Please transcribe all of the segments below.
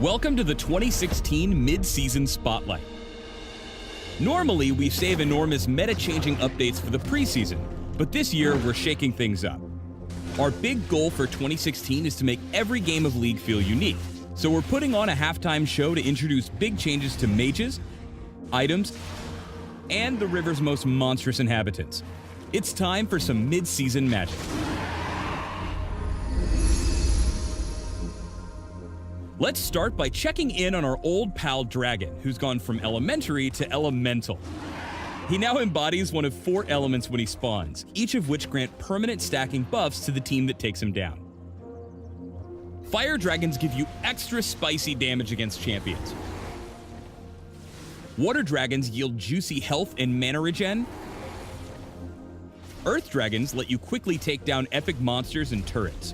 Welcome to the 2016 Mid-Season Spotlight. Normally, we save enormous meta-changing updates for the preseason, but this year we're shaking things up. Our big goal for 2016 is to make every game of League feel unique, so we're putting on a halftime show to introduce big changes to mages, items, and the river's most monstrous inhabitants. It's time for some mid-season magic. Let's start by checking in on our old pal Dragon, who's gone from elementary to elemental. He now embodies one of 4 elements when he spawns, each of which grant permanent stacking buffs to the team that takes him down. Fire dragons give you extra spicy damage against champions. Water dragons yield juicy health and mana regen. Earth dragons let you quickly take down epic monsters and turrets.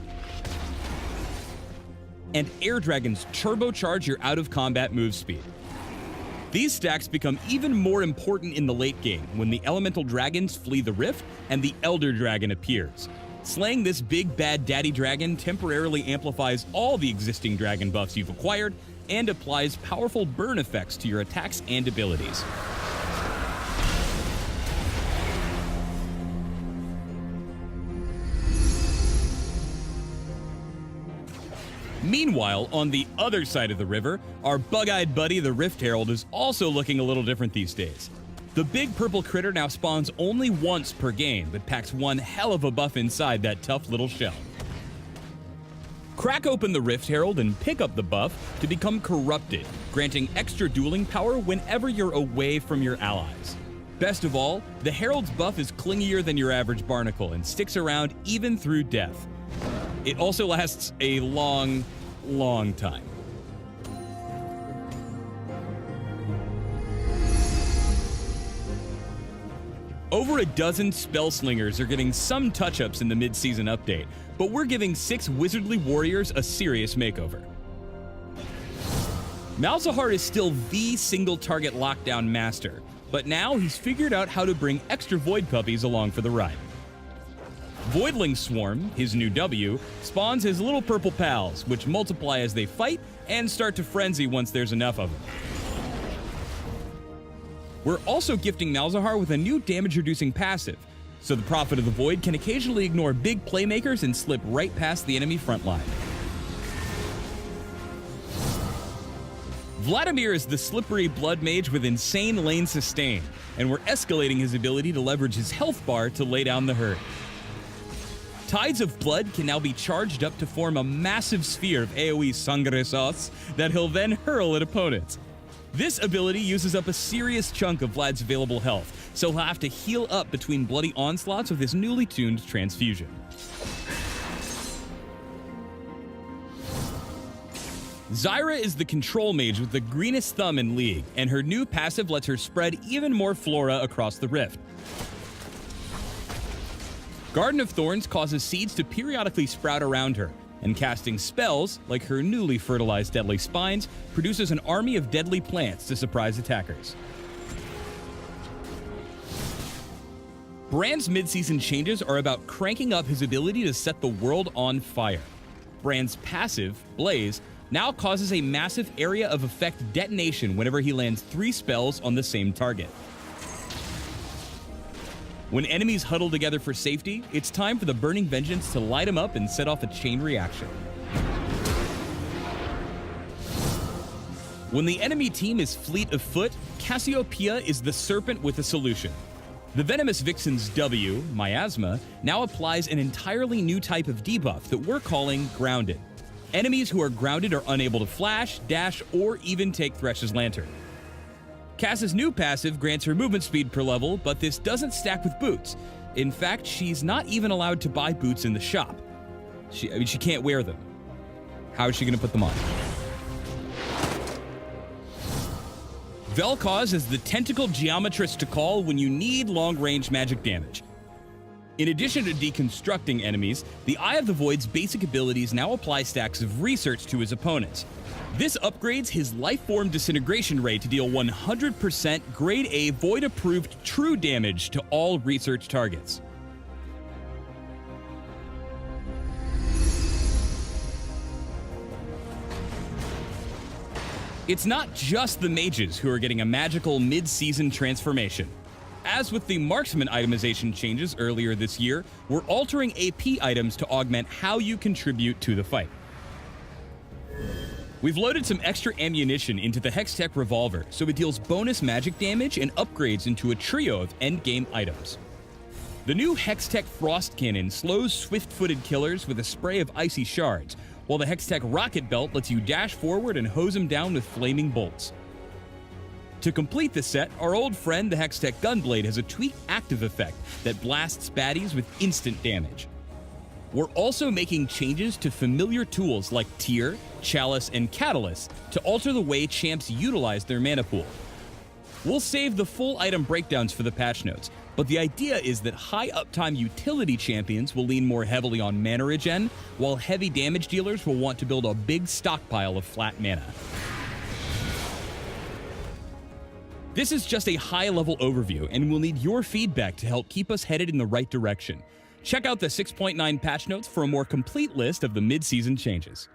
And air dragons turbocharge your out-of-combat move speed. These stacks become even more important in the late game when the elemental dragons flee the rift and the elder dragon appears. Slaying this big bad daddy dragon temporarily amplifies all the existing dragon buffs you've acquired and applies powerful burn effects to your attacks and abilities. Meanwhile, on the other side of the river, our bug-eyed buddy, the Rift Herald, is also looking a little different these days. The big purple critter now spawns only once per game, but packs one hell of a buff inside that tough little shell. Crack open the Rift Herald and pick up the buff to become Corrupted, granting extra dueling power whenever you're away from your allies. Best of all, the Herald's buff is clingier than your average barnacle and sticks around even through death. It also lasts a long time. Over a dozen Spellslingers are getting some touch-ups in the mid-season update, but we're giving 6 Wizardly Warriors a serious makeover. Malzahar is still the single-target lockdown master, but now he's figured out how to bring extra Void Puppies along for the ride. Voidling Swarm, his new W, spawns his little purple pals, which multiply as they fight and start to frenzy once there's enough of them. We're also gifting Malzahar with a new damage-reducing passive, so the Prophet of the Void can occasionally ignore big playmakers and slip right past the enemy front line. Vladimir is the slippery blood mage with insane lane sustain, and we're escalating his ability to leverage his health bar to lay down the herd. Tides of Blood can now be charged up to form a massive sphere of AoE Sangre Sauce that he'll then hurl at opponents. This ability uses up a serious chunk of Vlad's available health, so he'll have to heal up between bloody onslaughts with his newly tuned transfusion. Zyra is the control mage with the greenest thumb in League, and her new passive lets her spread even more flora across the rift. Garden of Thorns causes seeds to periodically sprout around her, and casting spells, like her newly fertilized Deadly Spines, produces an army of deadly plants to surprise attackers. Brand's mid-season changes are about cranking up his ability to set the world on fire. Brand's passive, Blaze, now causes a massive area of effect detonation whenever he lands 3 spells on the same target. When enemies huddle together for safety, it's time for the Burning Vengeance to light them up and set off a chain reaction. When the enemy team is fleet of foot, Cassiopeia is the serpent with a solution. The Venomous Vixen's W, Miasma, now applies an entirely new type of debuff that we're calling Grounded. Enemies who are grounded are unable to flash, dash, or even take Thresh's Lantern. Cass's new passive grants her movement speed per level, but this doesn't stack with boots. In fact, she's not even allowed to buy boots in the shop. She can't wear them. How is she going to put them on? Vel'Koz is the tentacle geometrist to call when you need long-range magic damage. In addition to deconstructing enemies, the Eye of the Void's basic abilities now apply stacks of research to his opponents. This upgrades his Lifeform Disintegration Ray to deal 100% Grade A Void-approved true damage to all research targets. It's not just the mages who are getting a magical mid-season transformation. As with the marksman itemization changes earlier this year, we're altering AP items to augment how you contribute to the fight. We've loaded some extra ammunition into the Hextech revolver, so it deals bonus magic damage and upgrades into a trio of endgame items. The new Hextech Frost Cannon slows swift-footed killers with a spray of icy shards, while the Hextech Rocket Belt lets you dash forward and hose them down with flaming bolts. To complete the set, our old friend the Hextech Gunblade has a tweaked active effect that blasts baddies with instant damage. We're also making changes to familiar tools like Tear, Chalice, and Catalyst to alter the way champs utilize their mana pool. We'll save the full item breakdowns for the patch notes, but the idea is that high uptime utility champions will lean more heavily on mana regen, while heavy damage dealers will want to build a big stockpile of flat mana. This is just a high-level overview, and we'll need your feedback to help keep us headed in the right direction. Check out the 6.9 patch notes for a more complete list of the mid-season changes.